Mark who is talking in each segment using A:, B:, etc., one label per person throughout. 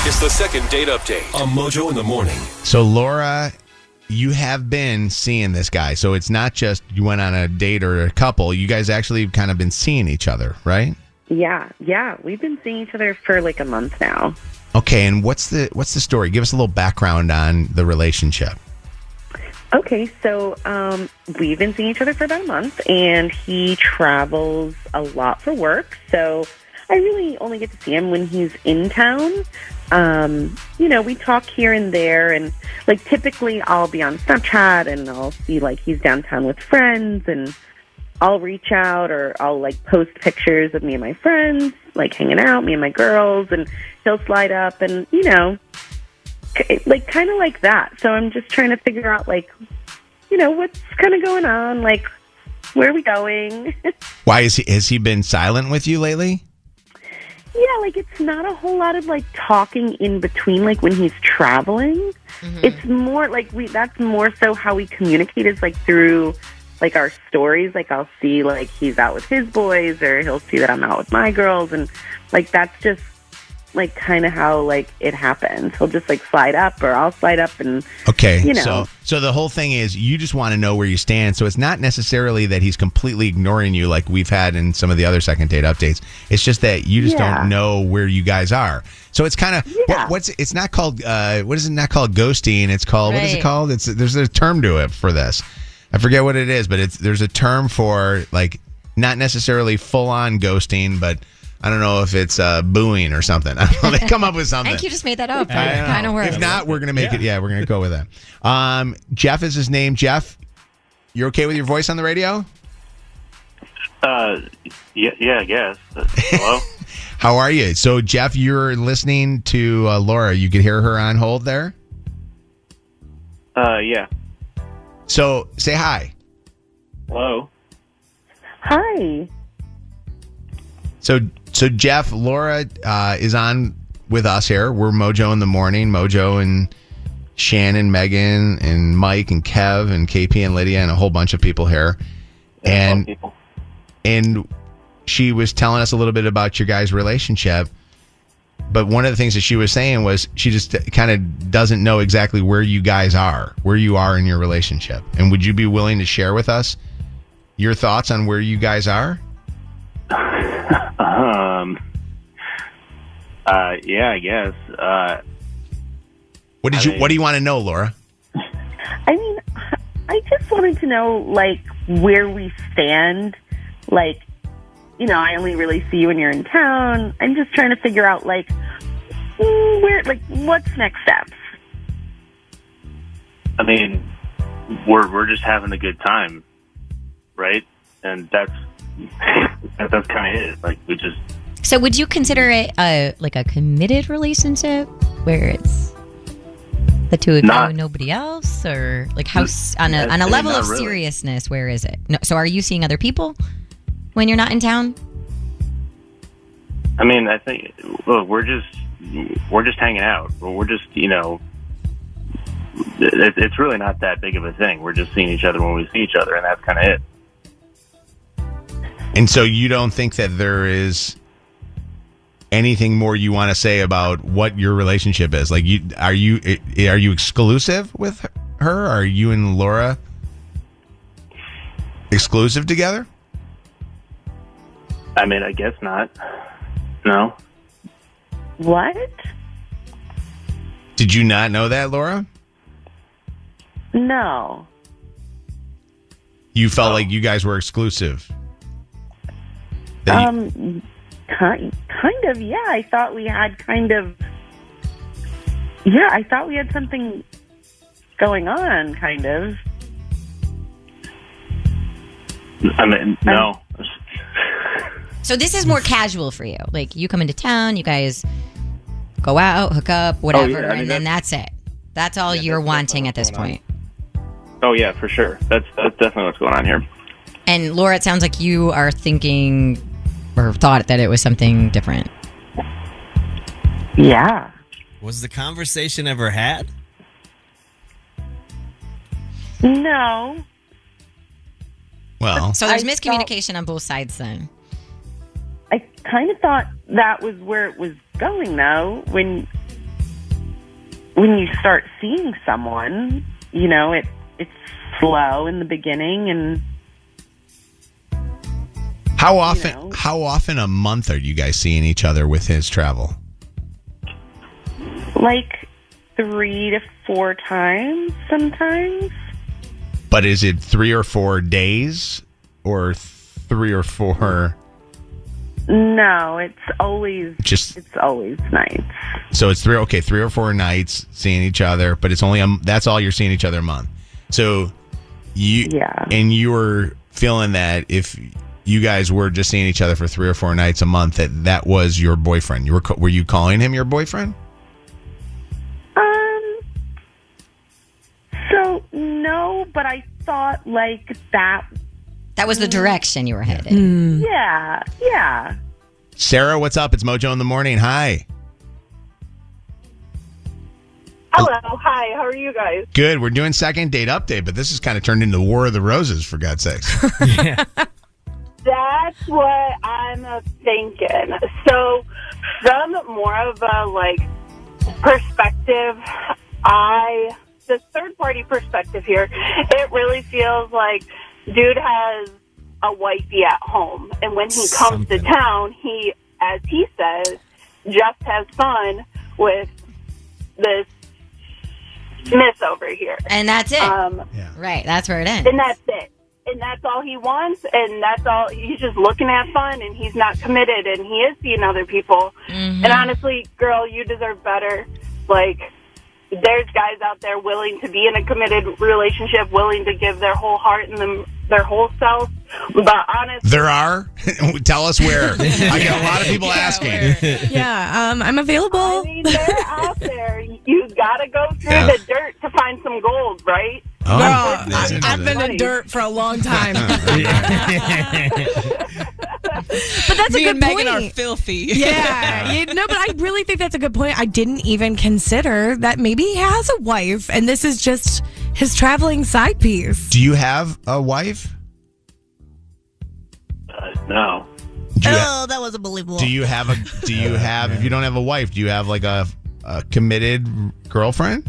A: It's the second date update on Mojo in the Morning.
B: So, Laura, you have been seeing this guy. So it's not just you went on a date or a couple. You guys actually have kind of been seeing each other, right?
C: Yeah. We've been seeing each other for like a month now.
B: Okay, and what's the story? Give us a little background on the relationship.
C: Okay, so we've been seeing each other for about a month, and he travels a lot for work, so I really only get to see him when he's in town. We talk here and there, and like typically I'll be on Snapchat and I'll see like he's downtown with friends, and I'll reach out or I'll like post pictures of me and my friends, like hanging out, me and my girls, and he'll slide up and, like kind of like that. So I'm just trying to figure out like, what's kind of going on? Like, where are we going?
B: Why has he been silent with you lately?
C: Yeah, like it's not a whole lot of like talking in between, like when he's traveling. Mm-hmm. It's more like that's more so how we communicate is like through like our stories. Like I'll see like he's out with his boys, or he'll see that I'm out with my girls, and like that's just like kind of how like it happens. He'll just like slide up, or I'll slide up, and
B: okay. So the whole thing is you just want to know where you stand. So it's not necessarily that he's completely ignoring you like we've had in some of the other second date updates. It's just that you just don't know where you guys are. So it's kind of it's not called what is it not called ghosting? It's called what is it called? There's a term to it for this. I forget what it is, but there's a term for like not necessarily full on ghosting, but I don't know if it's booing or something. I don't know. They come up with something.
D: I think you just made that up. Kind of works.
B: If not, we're going to make it. Yeah, we're going to go with that. Jeff is his name. Jeff, you're okay with your voice on the radio?
E: Yeah, I guess. Hello?
B: How are you? So, Jeff, you're listening to Laura. You could hear her on hold there?
E: Yeah.
B: So, say hi.
E: Hello?
C: Hi.
B: So Jeff, Laura is on with us here. We're Mojo in the Morning. Mojo and Shannon, Megan, and Mike, and Kev, and KP, and Lydia, and a whole bunch of people here. And she was telling us a little bit about your guys' relationship. But one of the things that she was saying was she just kind of doesn't know exactly where you guys are, where you are in your relationship. And would you be willing to share with us your thoughts on where you guys are?
E: Yeah, I guess.
B: What do you want to know, Laura?
C: I mean, I just wanted to know, like, where we stand. Like, I only really see you when you're in town. I'm just trying to figure out, like, what's next steps?
E: I mean, we're just having a good time, right? And that's kind of it. Like, we just.
D: So would you consider it a committed relationship where it's the two of you and nobody else, or like how on a level of seriousness? Where is it? No, so are you seeing other people when you're not in town?
E: I mean, I think we're just hanging out. We're just it's really not that big of a thing. We're just seeing each other when we see each other, and that's kind of it.
B: And so you don't think that there is anything more you want to say about what your relationship is? Like, are you exclusive with her? Are you and Laura exclusive together?
E: I mean, I guess not. No.
C: What?
B: Did you not know that, Laura?
C: No.
B: You felt like you guys were exclusive?
C: Kind of, yeah. I thought we had something going on, kind of.
E: I mean, no.
D: So this is more casual for you. Like, you come into town, you guys go out, hook up, whatever, and then that's it. That's all you're wanting at this point.
E: Oh, yeah, for sure. That's definitely what's going on here.
D: And Laura, it sounds like you are thinking or thought that it was something different.
C: Yeah.
F: Was the conversation ever had?
C: No.
B: Well,
D: so there's miscommunication on both sides then.
C: I kind of thought that was where it was going, though, when when you start seeing someone, it's slow in the beginning, and
B: how often a month are you guys seeing each other with his travel?
C: like 3 to 4 times sometimes.
B: But is it 3 or 4 days or 3 or 4?
C: No, it's always nights.
B: So it's 3 or 4 nights seeing each other, but it's only that's all you're seeing each other a month. So you were feeling that if you guys were just seeing each other for 3 or 4 nights a month, that was your boyfriend. Were you calling him your boyfriend?
C: So no, but I thought like that.
D: That was the direction you were headed.
C: Yeah.
B: Sarah, what's up? It's Mojo in the morning. Hi.
G: Hello. Hi. How are you guys?
B: Good. We're doing second date update, but this has kind of turned into War of the Roses, for God's sakes.
F: Yeah.
G: That's what I'm thinking. So, from more of a perspective, the third party perspective here, it really feels like dude has a wifey at home, and when he comes to town, he, as he says, just has fun with this miss over here.
D: And that's it.
B: Yeah.
D: Right, that's where it ends.
G: And that's it. And that's all he wants, and that's all. He's just looking at fun, and he's not committed, and he is seeing other people.
D: Mm-hmm.
G: And honestly, girl, you deserve better. There's guys out there willing to be in a committed relationship, willing to give their whole heart and their whole self. But honestly,
B: There are? Tell us where. I get a lot of people asking.
H: Yeah, I'm available.
G: I mean, they're out there. You gotta go through the dirt to find some gold, right?
B: Oh,
H: Girl,
B: that's
H: I've been
B: interesting.
H: in dirt for a long time. But that's
I: Me
H: a
I: and
H: good
I: Megan
H: point.
I: are filthy.
H: Yeah, but I really think that's a good point. I didn't even consider that maybe he has a wife, and this is just his traveling side piece.
B: Do you have a wife?
E: No.
I: That was unbelievable.
B: If you don't have a wife, do you have a committed girlfriend?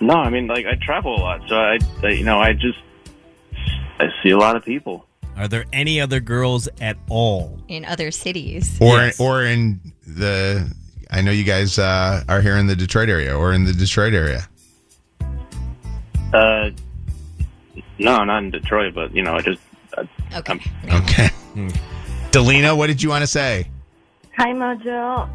E: No, I mean, I travel a lot, so I see a lot of people.
F: Are there any other girls at all?
D: In other cities.
B: Or in the, I know you guys are here in the Detroit area, or in the Detroit area.
E: No, not in Detroit, but
D: Okay.
B: Okay. Delina, what did you want to say?
J: Hi, Mojo.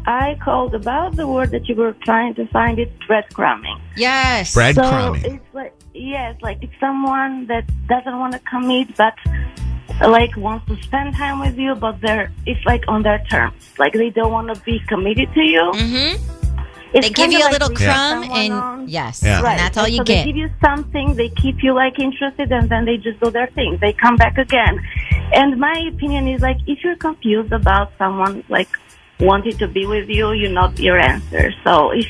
J: I called about the word that you were trying to find. It's breadcrumbing.
D: Yes.
B: Breadcrumbing.
J: So it's someone that doesn't want to commit, but wants to spend time with you, but it's on their terms. They don't want to be committed to you.
D: Mm-hmm.
J: It's
D: They give you a little
J: leading
D: crumb,
J: someone
D: and
J: on.
D: yes,
B: Yeah.
D: and that's all you
J: so
D: get.
J: They give you something, they keep you interested, and then they just do their thing. They come back again. And my opinion is if you're confused about someone wanting to be with you, you know your answer. So if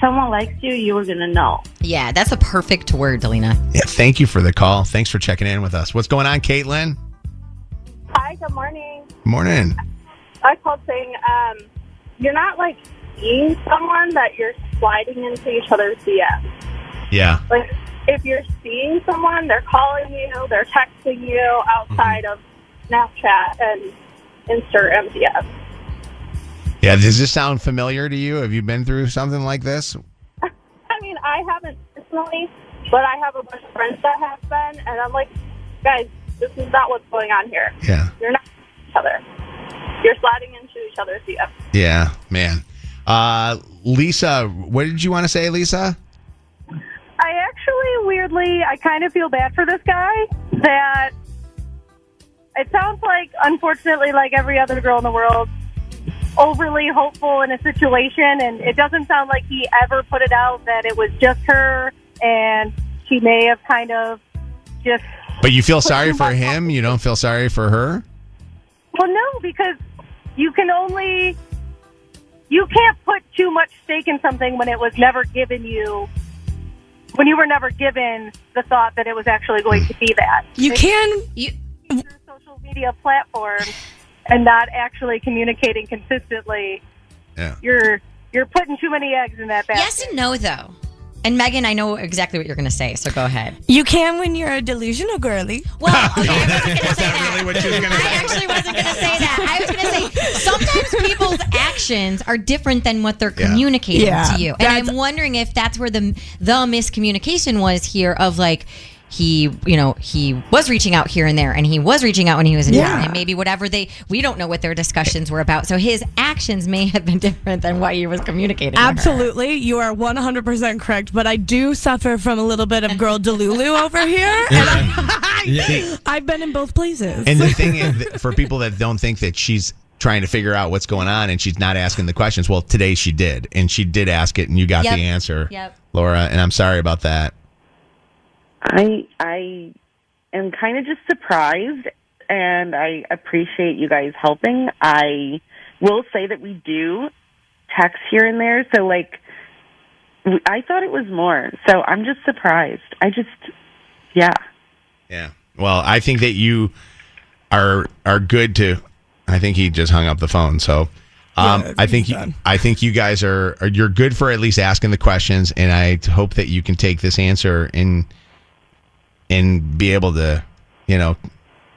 J: someone likes you, you're gonna know.
D: Yeah, that's a perfect word, Delina.
B: Yeah, thank you for the call. Thanks for checking in with us. What's going on, Caitlin?
G: Hi, good morning.
B: Morning.
G: I called saying, you're not seeing someone that you're sliding into each other's DMs.
B: Yeah.
G: If you're seeing someone, they're calling you, they're texting you outside of Snapchat and Instagram DMs.
B: Yeah, does this sound familiar to you? Have you been through something like this?
G: I mean, I haven't personally, but I have a bunch of friends that have been, and I'm guys, this is not what's going on here.
B: Yeah.
G: You're not each other. You're sliding into each other's DMs.
B: Yeah, man. Lisa, what did you want to say, Lisa?
G: I actually, weirdly, I kind of feel bad for this guy. That it sounds unfortunately, every other girl in the world, overly hopeful in a situation, and it doesn't sound like he ever put it out that it was just her, and she may have kind of just...
B: But you feel sorry for him? You don't feel sorry for her?
G: Well, no, because you can't put too much stake in something when it was never given you, when you were never given the thought that it was actually going to be that.
H: You can...
G: Through social media platforms and not actually communicating consistently,
B: Yeah.
G: you're You're putting too many eggs in that basket.
D: Yes and no, though. And Megan, I know exactly what you're going to say, so go ahead.
H: You can when you're a delusional girly.
D: Well, okay, I wasn't going to say that.
B: Really what you was gonna say?
D: I actually wasn't going to say that. I was going to say sometimes people's actions are different than what they're communicating to you. And I'm wondering if that's where the miscommunication was here of like, he was reaching out here and there, and he was reaching out when he was in town, and maybe we don't know what their discussions were about. So his actions may have been different than what he was communicating.
H: Absolutely, you are 100% correct. But I do suffer from a little bit of girl delulu over here, and I've been in both places.
B: And the thing is, for people that don't think that she's trying to figure out what's going on and she's not asking the questions, well, today she did, and she did ask it, and you got the answer, Laura. And I'm sorry about that.
C: I am kind of just surprised, and I appreciate you guys helping. I will say that we do text here and there, so like I thought it was more. So I'm just surprised. Yeah.
B: Well, I think that you are good to. I think he just hung up the phone. So I think you guys you're good for at least asking the questions, and I hope that you can take this answer and be able to,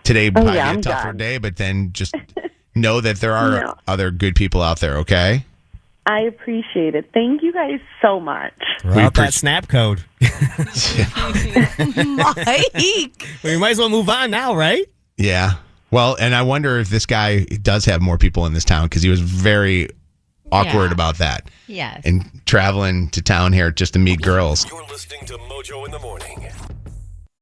B: today might be a tougher day, but then just know that there are other good people out there, okay?
C: I appreciate it. Thank you guys so much.
F: Without that snap code.
H: Mike!
F: We might as well move on now, right?
B: Yeah. Well, and I wonder if this guy does have more people in this town, because he was very awkward about that.
D: Yes.
B: And traveling to town here just to meet girls.
A: You're listening to Mojo in the Morning.